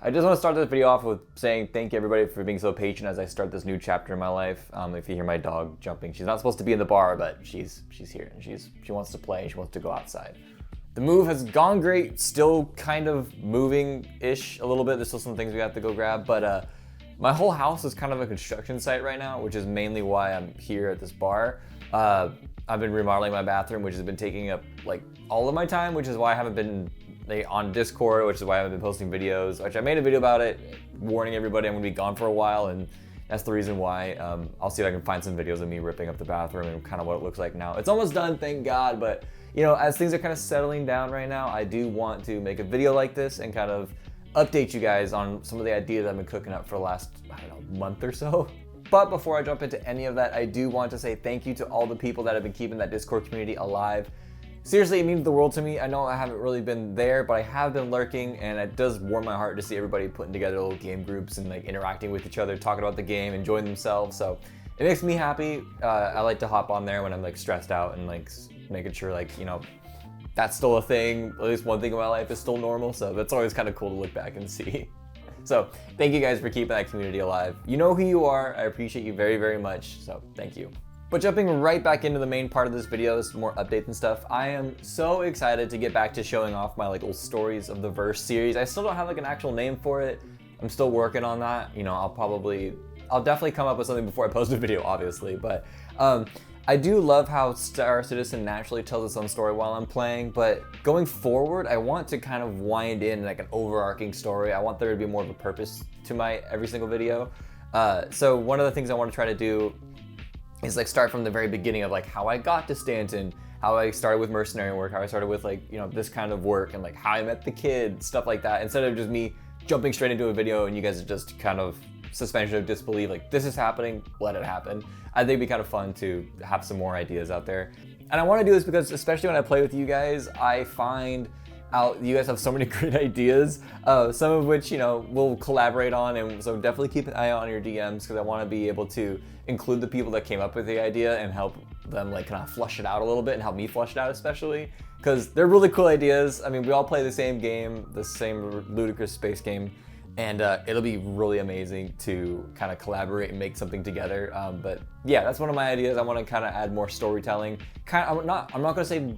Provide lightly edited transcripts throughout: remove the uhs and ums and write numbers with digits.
I just want to start this video off with saying thank you everybody for being so patient as I start this new chapter in my life. If you hear my dog jumping, she's not supposed to be in the bar, but she's here and she wants to play, she wants to go outside. The move has gone great, still kind of moving-ish a little bit. There's still some things we have to go grab, but my whole house is kind of a construction site right now, which is mainly why I'm here at this bar. I've been remodeling my bathroom, which has been taking up like all of my time, which is why I haven't been on Discord, which is why I haven't been posting videos, which I made a video about it, warning everybody I'm gonna be gone for a while, and that's the reason why. I'll see if I can find some videos of me ripping up the bathroom and kind of what it looks like now. It's almost done, thank God, but you know, as things are kind of settling down right now, I do want to make a video like this and kind of update you guys on some of the ideas I've been cooking up for the last, I don't know, month or so. But before I jump into any of that, I do want to say thank you to all the people that have been keeping that Discord community alive. Seriously, it means the world to me. I know I haven't really been there, but I have been lurking, and it does warm my heart to see everybody putting together little game groups and like interacting with each other, talking about the game, enjoying themselves. So it makes me happy. I like to hop on there when I'm like stressed out and like making sure like, you know, that's still a thing. At least one thing in my life is still normal. So that's always kind of cool to look back and see. So thank you guys for keeping that community alive. You know who you are. I appreciate you very, very much. So thank you. But jumping right back into the main part of this video, some more updates and stuff. I am so excited to get back to showing off my like old Stories of the Verse series. I still don't have like an actual name for it. I'm still working on that. You know, I'll definitely come up with something before I post a video, obviously. But I do love how Star Citizen naturally tells its own story while I'm playing, but going forward, I want to kind of wind in like an overarching story. I want there to be more of a purpose to my every single video. So one of the things I want to try to do is like start from the very beginning of like how I got to Stanton, how I started with mercenary work, how I started with like, you know, this kind of work, and like how I met the kid, stuff like that, instead of just me jumping straight into a video and you guys are just kind of suspension of disbelief, like this is happening, let it happen. I think it'd be kind of fun to have some more ideas out there. And I want to do this because especially when I play with you guys, I find out you guys have so many great ideas, some of which, you know, we'll collaborate on, and so definitely keep an eye out on your DMs because I want to be able to include the people that came up with the idea and help them like kind of flush it out a little bit and help me flush it out, especially because they're really cool ideas. I mean, we all play the same game, the same ludicrous space game, and it'll be really amazing to kind of collaborate and make something together. But yeah, that's one of my ideas. I want to kind of add more storytelling. I'm not gonna say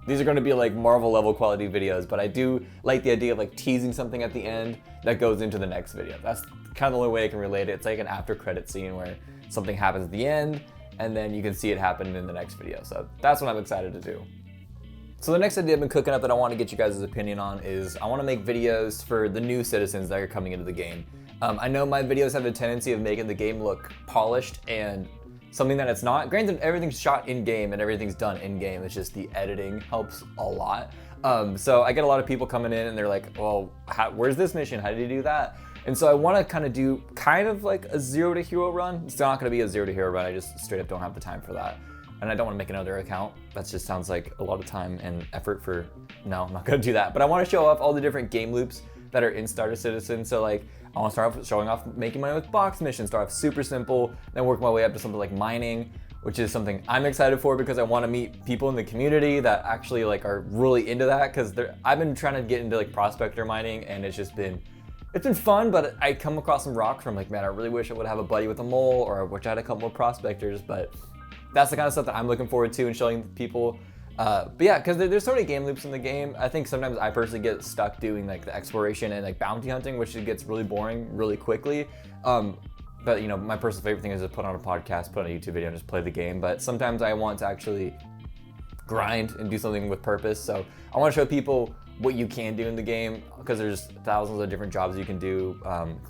these are going to be like Marvel level quality videos, but I do like the idea of like teasing something at the end that goes into the next video. That's kind of the only way I can relate it. It's like an after credit scene where something happens at the end and then you can see it happen in the next video. So that's what I'm excited to do. So the next idea I've been cooking up that I want to get you guys' opinion on is I want to make videos for the new citizens that are coming into the game. I know my videos have a tendency of making the game look polished and something that it's not. Granted, everything's shot in-game and everything's done in-game. It's just the editing helps a lot. So I get a lot of people coming in and they're like, well, where's this mission? How did you do that? And so I want to kind of do like a 0 to hero run. It's not going to be a 0 to hero run. I just straight up don't have the time for that. And I don't want to make another account. That just sounds like a lot of time and effort for, no, I'm not going to do that. But I want to show off all the different game loops that are in Star Citizen. So like, I want to start off showing off making money with box missions, start off super simple, then work my way up to something like mining, which is something I'm excited for because I want to meet people in the community that actually like are really into that. Because I've been trying to get into like prospector mining, and it's been fun, but I come across some rocks where I'm like, man, I really wish I would have a buddy with a mole, or I wish I had a couple more prospectors. But that's the kind of stuff that I'm looking forward to and showing people. But yeah, because there's so many game loops in the game. I think sometimes I personally get stuck doing like the exploration and like bounty hunting, which gets really boring really quickly. But you know, my personal favorite thing is to put on a podcast, put on a YouTube video, and just play the game. But sometimes I want to actually grind and do something with purpose. So I want to show people what you can do in the game, because there's thousands of different jobs you can do,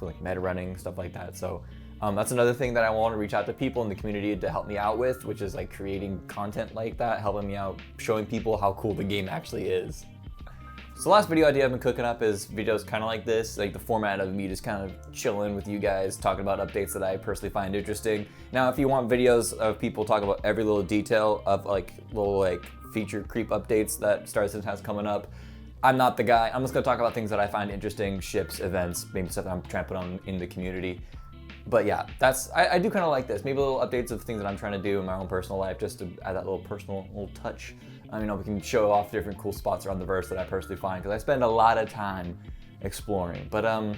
like meta running, stuff like that. So that's another thing that I want to reach out to people in the community to help me out with, which is like creating content like that, helping me out, showing people how cool the game actually is. So the last video idea I've been cooking up is videos kind of like this, like the format of me just kind of chilling with you guys, talking about updates that I personally find interesting. Now, if you want videos of people talking about every little detail of like little like feature creep updates that Star Citizen has coming up, I'm not the guy. I'm just gonna talk about things that I find interesting, ships, events, maybe stuff that I'm trying to put on in the community. But yeah, I do kind of like this. Maybe little updates of things that I'm trying to do in my own personal life, just to add that little personal little touch. You know, we can show off different cool spots around the verse that I personally find, because I spend a lot of time exploring. But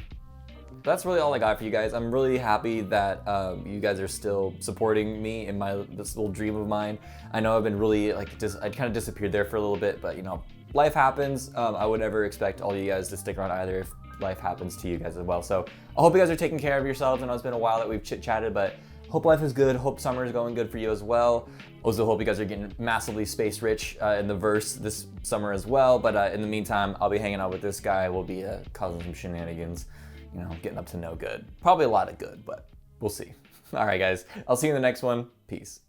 that's really all I got for you guys. I'm really happy that you guys are still supporting me in this little dream of mine. I know I've been really I kind of disappeared there for a little bit, but you know, life happens. I would never expect all you guys to stick around either if life happens to you guys as well. So I hope you guys are taking care of yourselves. I know it's been a while that we've chit-chatted, but hope life is good. Hope summer is going good for you as well. Also hope you guys are getting massively space rich in the verse this summer as well. But in the meantime, I'll be hanging out with this guy. We'll be causing some shenanigans. You know, getting up to no good. Probably a lot of good, but we'll see. All right, guys. I'll see you in the next one. Peace.